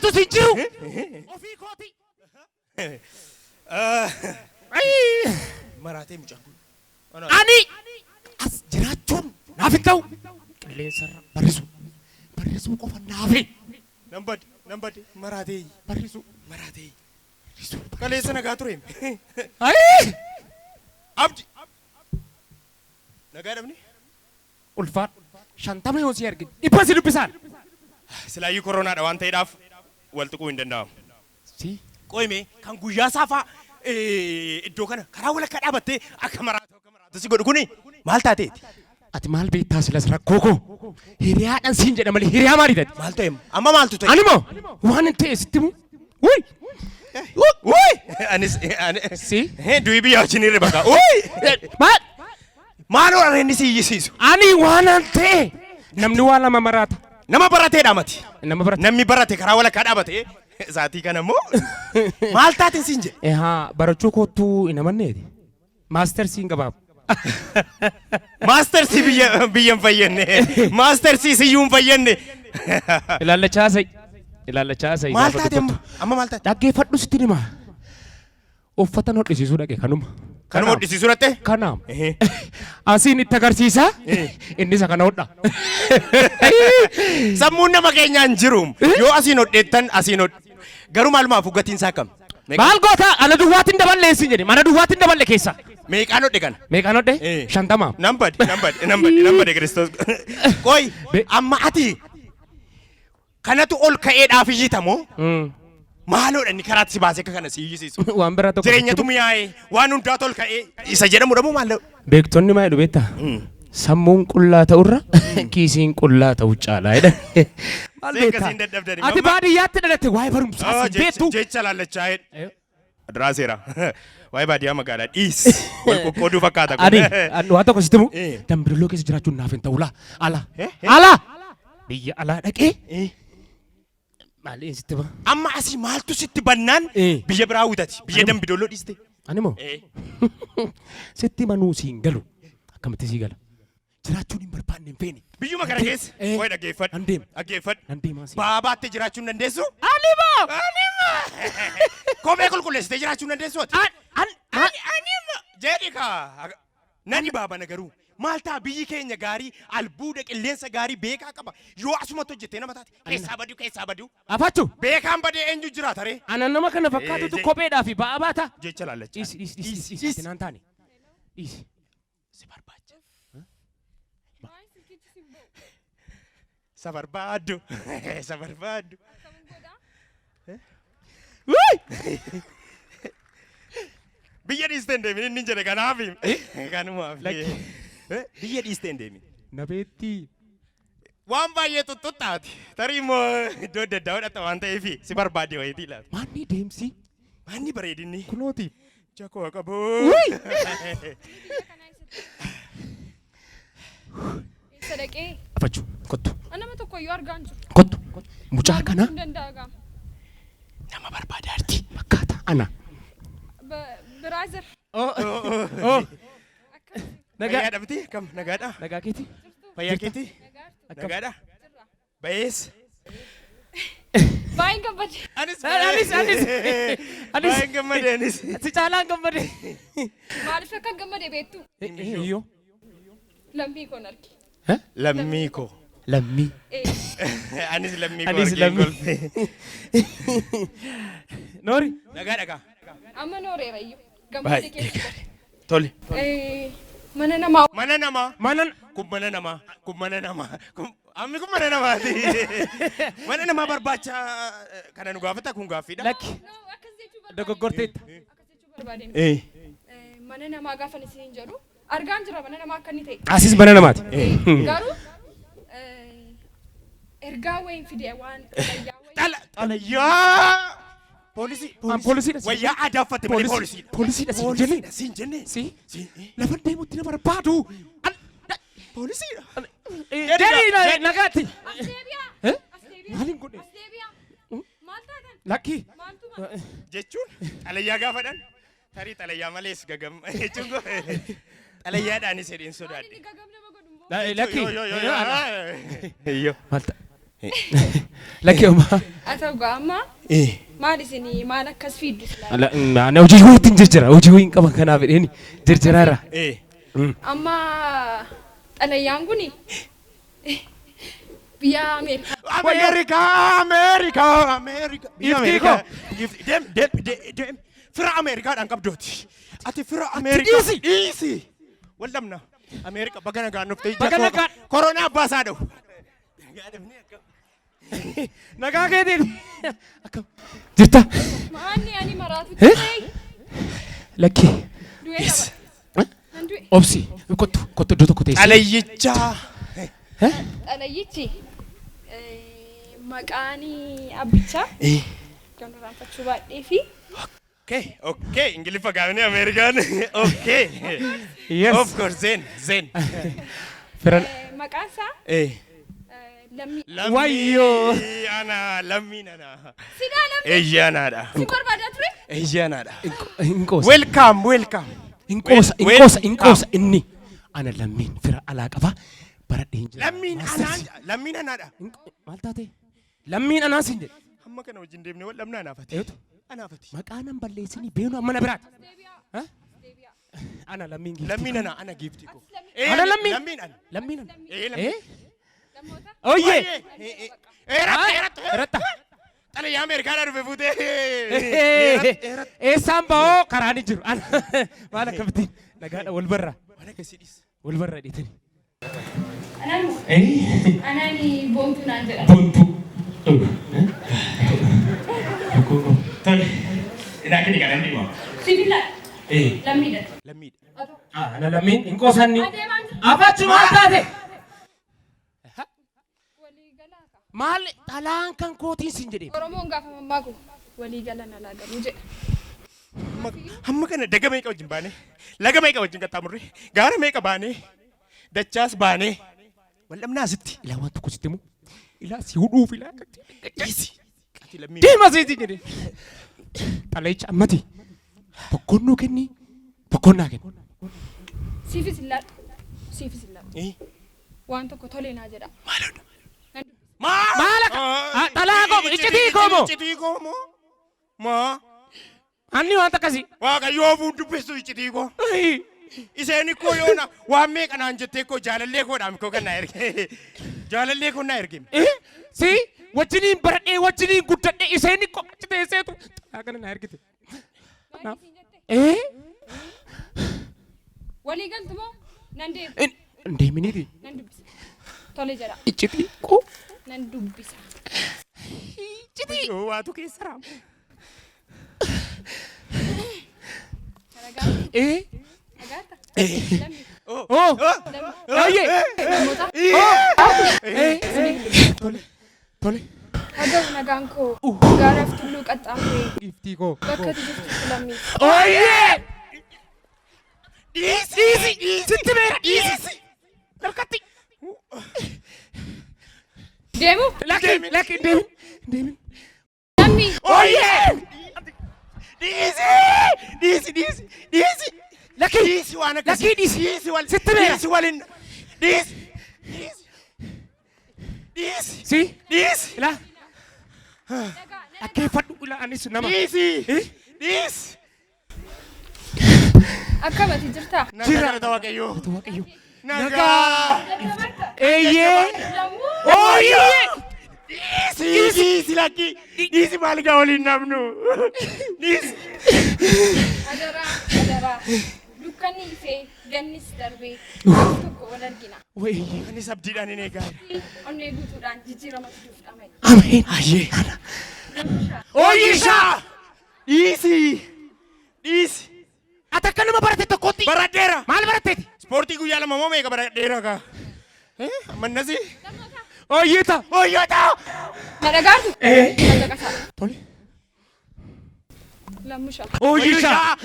Homtu si jiru. Ofii kooti. Maraatee mucaan kun. Ani as jiraachuun naaf hin ta'u. Qilleensarra barrisuu qofa naafi. Nambadi maraatee Barrisuu. Kaleessa nagaa ture. Abdi. Nagaa dhabni. Ulfaan 50 yoo si argin dhibba si dubbisaan. Silaayyuu koronaadha waan ta'eedhaaf wal tuquu hin danda'amu. Si. Qoyme kan guyyaa saafaa iddoo kana karaa walakkaa dhaabattee akka maraatu si godhu kuni maal taateeti? Ati maal beektaa silas rakkoo koo? Hiriyaadhaan siin jedha malee hiriyaa maalii taati? Maal ta'e? Amma maaltu ta'e? Ani moo waan hin ta'e sitti mu? Wuy! Anis Si? du'i biyya wajjin irra baqa. Maal? Maaloo arreenni si iyyisiisu? Ani waan hin ta'e namni waa lama maraata. Nama barateedha mati. Namni barate karaa walakkaa dhaabate isaatii kana immoo maal taateen siin jedhe? Barachuu kootu hin amanneeti. Maastersiin gabaaba. Maastersii biyyan fayyenne. Maastersii siyyuun fayyenne. Ilaallachaa sa'i. Maal taate amma maal taate? Dhaggeeffadhu sitti hima. Uffata hodhisiisuu dhaqe kanuma. Kanuma hodhisiisuu dhatte? Kanaam. Asiin itti agarsiisaa. Inni isa kana hodha. Sammuun nama keenyaan jiru. Yoo asiin hodheettan asiin hodhu. Garuu maalumaaf gatiin isaa kam? Maal goota? Ana duwwaatiin daballe siin jedhe. Mana duwwaatiin daballe keessa. Meeqaan hodhe kana? Meeqaan hodhe? 50. Nambadi Kiristoos. Qoy amma ati kanatu ol ka'eedhaaf iyyitamoo? Maaloodha inni karaatti si baasee akka kana si iyyisiisu? Waan biraa tokko. Jireenyatu miyaa'ee waan hundaa tol ka'ee isa jedhamu dhamoo maal? Beektonni maal jedhu beektaa? Sammuun qullaa ta'urra kiisiin qullaa ta'u caalaa jedha. Maal beektaa? Ati baadiyyaatti dhalatte waa'ee barumsaa si beektu. Jecha laallachaa jedhe. Adraaseera. Waa'ee baadiyyaa magaalaa dhiis. Wal qoqqooduu fakkaata kun. Ani waan tokko sitti himu. Dambii Doolloon keessa jiraachuun naaf hin ta'u laa. Alaa. Biyya alaa dhaqee. Maaliin sitti himu? Amma asii maaltu sitti bannaan biyya biraa hawwitati. Biyya Dambii Doolloo dhiiste. Ani moo? Sitti manuu siin galu. Akkamitti sii gala? Jiraachuun hin barbaanne hin feene. Biyyuma kana keessa. Wayi dhaggeeffadhu. Dhaggeeffadhu. Baabaatti jiraachuu hin dandeessu? Ani moo? Kophee qulqulleessitee jiraachuu hin dandeessu? Ani jedhi kaa. Nani baabana garuu. Maal ta'a biyyi keenya gaarii albuuda qilleensa gaarii beekaa qaba. Yoo asumatti hojjettee nama taate keessaa badu. Afachu. Beekaan badee eenyu jiraata ree? Ana nama kana fakkaatutu kopheedhaa fi ba'aa baata. Jecha laallachaa. Dhiisi naan taane. Dhiisi. Si barbaacha. Sa barbaaddu. Biyya dhiisteen deemin inni jedhe kanaaf. Kanumaaf. Biyya dhiisteen deemin. Nabeetti. Waan baay'ee tuttuttaati. Tarii immoo iddoo adda addaa hodhatta waan ta'eef si barbaade wayitii laata. Maanni deemsi? Maanni bareedinni? Kunooti. Jakoo qabu. Sadaqee. Afachu kottu. Nama tokko yoo argaan jiru. Kottu. Mucaa kana. Nama barbaade arti. Fakkaata ana. Brother. Nagaa dhabti kam nagaadha? Nagaa keeti. Fayyaa keeti? Nagaadha? Bayees? Baay'een gammade. Anis. Baay'een gammade anis. Si caalaan gammade. Maaliif akka gammade beektu? Iyyoo. Lammii koon arge. Lammii koo. Lammii. Anis lammii koo argee golfee. Noori. Nagaa dhagaa. Amma nooreera iyyuu. Gammade keessa. Tole. Mana namaa. Mana namaa. Kun mana namaa. Amni kun mana namaati. Mana namaa barbaacha kana nu gaafata kun gaaffiidha. Lakki. Dogoggorteetta. Mana namaa gaafa isin jedhu argaan jira mana namaa akka inni ta'e. Asis mana namaati. Garuu ergaa wayiin fidee waan xalayyaa. Poolisiidha. Wayyaa aadaa uffatte malee poolisiidha. Poolisiidha siin jenne. Si. Lafa deemutti nama barbaadu. Poolisiidha. Jedhii nagaatti. Maaliin godhe? Maal taatan? Lakki. Jechuun xalayyaa gaafadhan. Tarii xalayyaa malees gagam jechuun xalayyaadhaanis jedheen sodaadhe. Lakki. Maal ta'a? Laki oma. Atau gama. Maal isini maal akkas fiiddu silaa. Ana hojii ho'iitiin jirjira. Hojii ho'iin qaba kanaaf jedheni jirjiraarra. Amma xalayyaan kuni biyya Amerika. Dem. Fira Amerika dhaan qabdooti. Ati fira Amerika. Easy. Waldamna. Amerika bagana gaannuftee jira. Koronaa baasaa dhawu. Nagaa keetiin. Jirta. Maanni ani maraatu ta'e. Laki. Yes. Obsi. Kottu iddoo tokko teessee. Alayyicha. Alayyichi. Maqaani abbicha. Kan raanfachuu baadhee fi. Okay. Ingiliffa gaafni Amerikaan. Okay. Yes. Of course. Zen. Firan. Maqaan isaa. Wayyo. Lammi nana. Sidaa lammi. Eeyyaanaadha. Si barbaadaa ture? Eeyyaanaadha. Inqoosa. Welcome. Inqoosa inni. Ana lammiin fira alaa qaba. Baradheen jira. Lammiin anaadha. Maal taate? Lammiin anaa siin jedhe. Hamma kana wajjin deemnee wal dhabnaa anaafati. Anaafati. Maqaanan balleessanii beenu amma na biraati. Ana lammiin giiftii. Lammiin ana ana giiftii ko. Ana lammiin. Lammiin ana. Oyyee. Eratta. Xalayyaa Ameerikaadhaa dhufe fuutee. Eessaan ba'oo karaa ni jiru. Maal akkamittiin nagaadha wal barraa. Wal barraa dhiitanii. Anani boontuu naan jedha. Boontuu. Tole. Ina kini kan ndi mo. Sibila. Lammiidha. Ana lammiin inqoosanni. Afachu maal taate? Maal xalaan kan kootiin sin jedhee. Oromoon gaafa mammaa kun walii galan alaa galuu jedha. Hamma kana daga meeqa wajjin baane? Laga meeqa wajjin qaxxaamurre? Gaara meeqa baane? Dachaas baane? Waldhabnaa asitti. Ilaa waan tokko sitti himu. Ilaa si hudhuuf ilaa Qaqqiisi. Deema siiti jedhee. Xalayicha ammati. Boqqonnoo kenni. Boqqonnaa kenni. Siifis ilaallu. Waan tokko tolee naa jedha. Maalodha? Maalaka? Xalaa koomo. Iccitii koomo. Maa. Anni waan takkasi. Waaqayyoo fuun dubbistu iccitii koo. Iseen koo yoona waan meeqa naan jettee koo jaalallee koodhaan koo kan na erge. Jaalallee koo na erge. Si wajjiniin baradhee wajjiniin guddadhee iseen koo achi teesseetu xalaa kana na ergite. Walii galtu moo nan deemu? Hin deeminiiti. Nan dubbisa. Tole jedha. Iccitii koo. Nan dubbisa. Iccitii. Waatu keessa raamu. Agaata. Lammi. Tole. Hagam nagaan koo gaaraaf tulluu qaxxaamuree. Giftii koo. Bakka jirtu lammi. Oyyee! Dhiisi! Sitti beera dhiisi! Darkatti! Deemu? Laki deemin. Lammi. Oyyee! Dhiisi! Laki! Dhiisi waan akkasii. Laki dhiisi! Sitti beera! Dhiisi waliin. Dhiisi! Si? Ilaa! Akkeeffadhu ilaa anis nama. Dhiisi! Akkamati jirtaa? Jira Waaqayyoo. Nagaa! Eeyyee! Ooyyee! Dhiisi lakki. Dhiisi maaligaa waliin namnu. Dhiisi. Adaraa. Dukkanni ifee gannis darbee tokko wal argina. Wayii. Anis abdiidhaan hin eegaa. Onnee guutuudhaan jijjiirama fiduuf dhama'e. Ameen. Ayyee. Ooyishaa! Dhiisi. Ati akka nama barate tokkotti. Baradheera. Maal baratteeti? Ispoortii guyyaa lama moo meeqa baradheera kaa? Mannasi? Ooyyita. Madagaatu? Madagasaa. Tole. Lammushaa. Ooyishaa.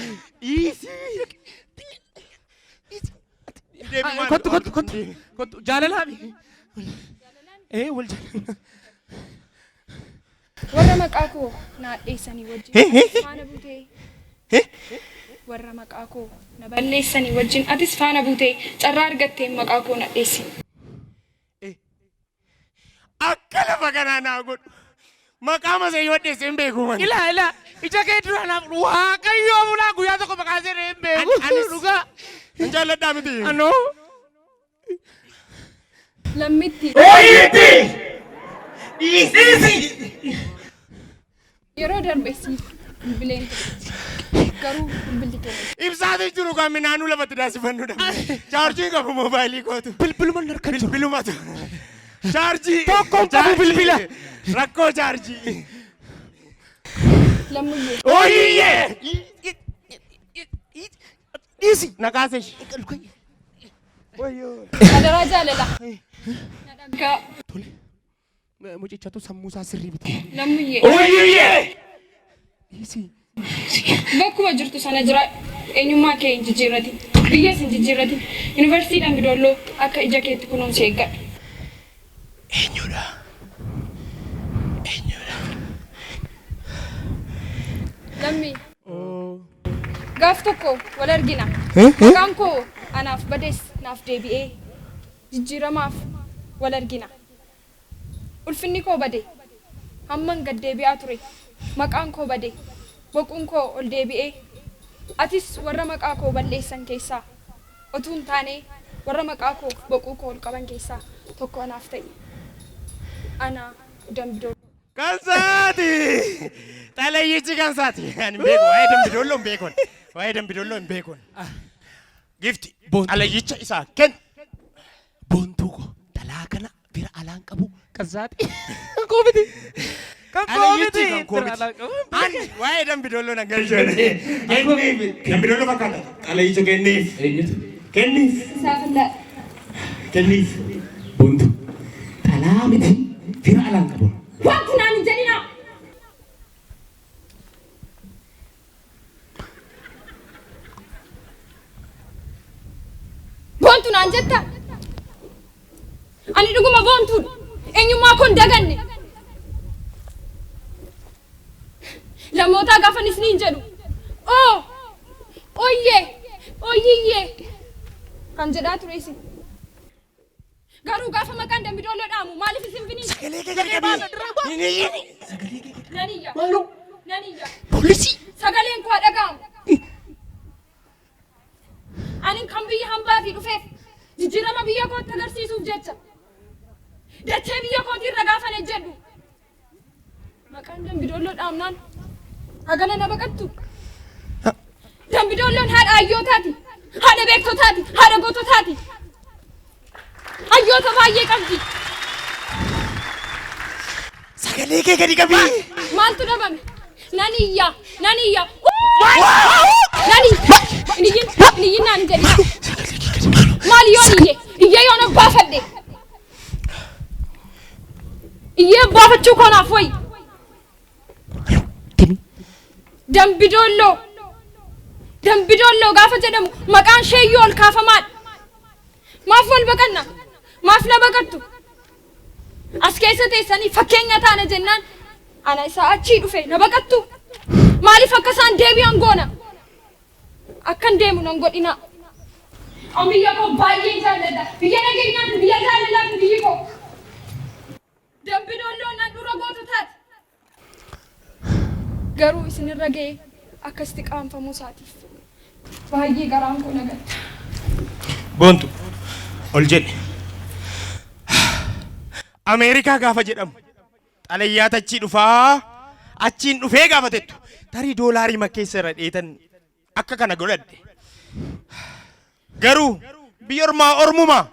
Dhiisi. Kottu jaalalaami. Wal jaalala. Warra maqaa koo naa dheessanii wajjin faana buutee. Warra maqaa koo na balleessanii wajjin atis faana buutee carraa argattee maqaa koo na dheessi. akkana faganaa godhu maqaama see yoo dheesse hin beeku man ila ija kee dura naaf waaqayyoo bulaa guyyaa tokko maqaasee hin beeku dhugaa hin jaalladhaa miti anoo Lammitti. Oyiiti! Dhiisisi! Yeroo darbeessi bilbileen garuu bilbilli ture. Ibsaatu jiru kan minaanuu lafatti daasifannudha. Chaarjii qabu moobaayilii kootu. bilbiluma narkan jiru. Bilbilumatu. Chaarjii. Tokkoon qabu bilbila. Rakkoo chaarjii. Lammiyyee. Oyiyyee! Dhiisi. Naqaasesh. Adaraa jaalala. Nadhaggaa. Tole. Mucichatu sammuu isaa sirrii biti. Lammiyyee. Oyiyyee! Dhiisi. Bakkuma jirtu sana jira eenyummaa kee hin jijjiirratin. Biyyas hin jijjiirratin. Yuunivarsiitii Dambii Doolloo akka ija keetti kunuunsi eeggadhu. Eenyudha? Eenyudha? Lammii. Gaaf tokko wal argina. Maqaan koo anaaf badees naaf deebi'ee jijjiiramaaf wal argina. Ulfinni koo bade hamman gad deebi'aa ture. Maqaan koo bade boquun koo ol deebi'ee atis warra maqaa koo balleessan keessaa otuu hin taane warra maqaa koo boquu koo ol qaban keessaa tokko anaaf ta'e. Ana Dambii Doolloo. Kansaati! Xalayyichi kansaati. Ani beeku waa'ee Dambii Doolloo hin beekon. Waa'ee Dambii Doolloo hin beekon. Gifti xalayyicha isaa kenn. Boontuu ko dalaa kana bira alaan qabu kansaati. Koomiti. Xalayyichi kan koomiti. Ani waa'ee Dambii Doolloo nan galchoone. Kenniif. Dambii Doolloo fakkaata. Xalayyicha kenniif. Kenniif. Saafallaa. Kenniif. Boontuu. Dalaa miti bira alaan qabu. Wanti naan hin jedhina. Boontu naan jetta. Ani dhuguma boontuudha. Eenyummaa kun daganne. Lamootaa gaafanis niin jedhu. Oyyee, oyyiyyee. Kan jedhaa ture isin. Garuu gaafa maqaan Dambii Doolloo dhaamu maaliif isin finiin? Sagalee kee gadi qabii. Hin iyyiin. Naniyya. Naniyya. Poolisii. Sagaleen koo dhaga'amu. Ani kan biyya hambaatii dhufeef jijjiirama biyya kootti agarsiisuuf jecha dachee biyya kootii irra gaafan ejjedhu. Maqaan Dambii Doolloo dhaamnaan hagana na baqattu. Dambii Doolloon haadha hayyootaati, haadha beektotaati, haadha goototaati. Hayyoota baay'ee qabdi. Sagalee kee gadi qabii. Maaltu dhabame? Naniyya. Niyyin naan jedhi. Maal yoon iyye yoon abbaafadhe. Iyyee abbaafachuu koo naaf wayi. Dambii Doolloo gaafa jedhamu maqaan sheeyyoo ol kaafamaadha. Maaf wal baqanna? Maaf na baqattu? As keessa teessanii fakkeenya taana jennaan ana isaa achii dhufe na baqattu. Maaliif akka isaan deebi'an goona? Akkan deemu nan godhina. An biyya koo baay'ee jaalladha. Biyya nageenyaatti biyya jaalalaatti biyyi koo. Dambii Doolloo nan dura goototaati. Garuu isinirra ga'ee akkasitti qaanfamuu isaatiif baay'ee garaan koo nagatta. Boontu ol jedhe. Ameerikaa gaafa jedhamu xalayyaata achii dhufaa achiin dhufee gaafatettu tarii doolaarii makkeessa irra dheetan akka kana godhadhe. Garuu biyya ormumaa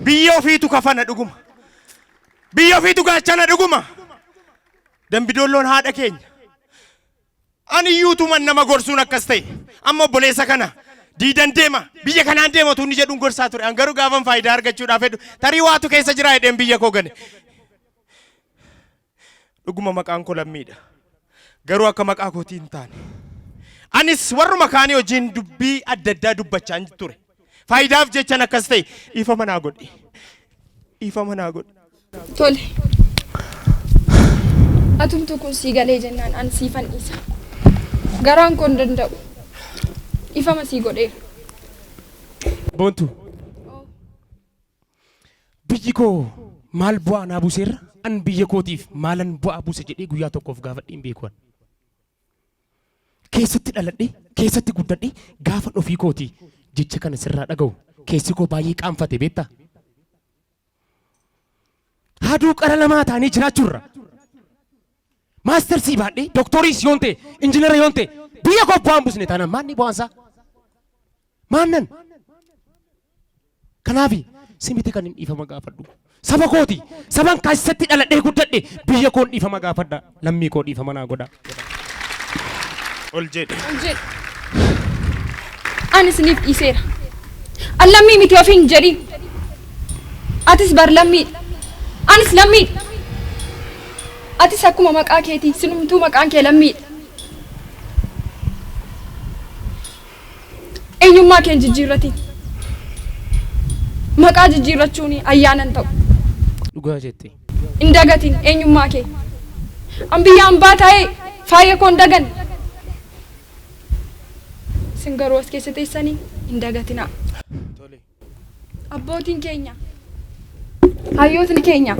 biyya ofiitu kafana dhuguma. Biyya ofiitu gaachana dhuguma. Dambii Doolloon haadha keenya. Ani iyyuutuman nama gorsuun akkas ta'e. Amma obboleessa kana diidan deema biyya kanaan deematu inni jedhuun gorsaa ture. An garuu gaafan faayidaa argachuudhaaf heddu tarii waatu keessa jira jedheen biyya koo gane. Dhuguma maqaan koo lammiidha. Garuu akka maqaa kootii hin taane. Anis warruma kaanii hojiin dubbii adda addaa dubbachaa ture. Faayidaaf jechan akkas ta'e ifa manaa godhi. Tole. Atumtu kun sii galee jennaan an siifan dhiisa. Garaan koo hin danda'u. Ifama sii godheera. Boontuu. Biyyi koo maal bu'aa naa buuseerra an biyya kootiif maalan bu'aa buuse jedhee guyyaa tokkoof gaafadhiin beekuun. Keessatti dhaladhe keessatti guddadhe gaafa ofii kootii jecha kana sirraa dhaga'u keessi koo baay'ee qaanfate beektaa. Haaduu qara lamaa taanii jiraachuurra. Maastersii baadhee dooktoriis yoon ta'e injiinara yoon ta'e biyya koo bu'aan buusne taanaan maanni bu'aansaa? Maannan? Kanaafi simiti kan hin dhiifama gaafadhu. Saba kooti saban keessatti dhaladhee guddadhe biyya koon dhiifama gaafadha lammii koo dhiifama naa godha. Ol jedhe. Ani isiniif dhiiseera. An lammii miti ofiin jedhin. Atis bar lammii. Anis lammii. Atis akkuma maqaa keetii sinumtuu maqaan kee lammiidha. Eenyummaa kee jijjiirratiin. Maqaa jijjiirrachuun ayyaanan ta'u. Dhugaa jette. Hin dagatin eenyummaa kee. An biyya hambaa taa'ee faaya koo hin dagan. Isin garuu as keessa teessanii hin dagatinaa. Abbootiin keenya hayyootni keenya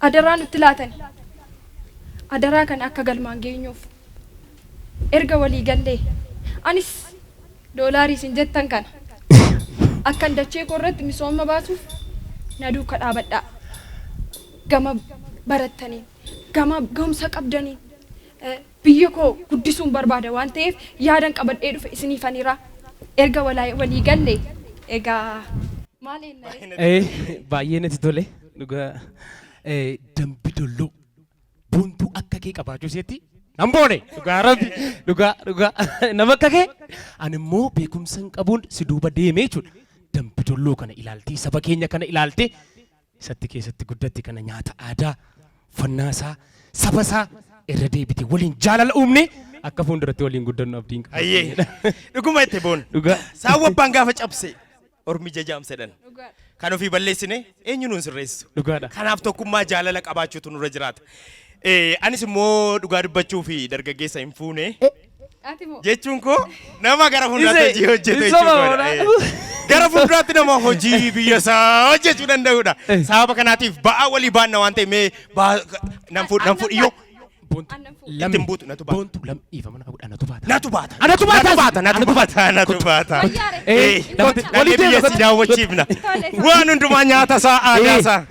adaraa nutti laatan adaraa kana akka galmaan geenyuuf erga walii gallee anis doolaarii isin jettan kana akkan dachee koo irratti misooma baasuuf na duuka dhaabadhaa gama barattaniin gama gahumsa qabdaniin biyya koo guddisuun barbaada waan ta'eef yaadan qabadhee dhufe isiniifaniira erga walii gallee egaa baay'ee natti tole dhugaa Dambii Doolloon buntu akka kee qabaachuu seetti nan boone dhugaa rabbi dhugaa nama akka kee ani immoo beekumsa hin qabuun si duuba deemee jechuudha. Dambii Doolloon kana ilaaltee saba keenya kana ilaaltee isatti keessatti guddatti kana nyaata aadaa fannaasaa sabasaa irra deebite waliin jaalala uumne akka fuulduratti waliin guddannu abdiin qaba. Ayyee dhuguma itti boon saawwa abbaan gaafa cabse ormi jajaamsedhan kan ofii balleessine eenyu nuun sirreessu. Kanaaf tokkummaa jaalala qabaachuutu nurra jiraata. Anis immoo dhugaa dubbachuu fi dargaggeessa hin fuune jechuun koo nama gara fuulduraatti hojii hojjetu jechuudha. Gara fuulduraatti nama hojii biyya isaa hojjechuu danda'udha. Sababa kanaatiif ba'aa walii baanna waan ta'e mee nan fuudhiyyoo. Ittiin buutu natu baata. Boontu lam dhiifama naa godha natu baata. Natu baata. Walii biyya si daawwachiifna. Waan hundumaa nyaata isaa aadaa isaa.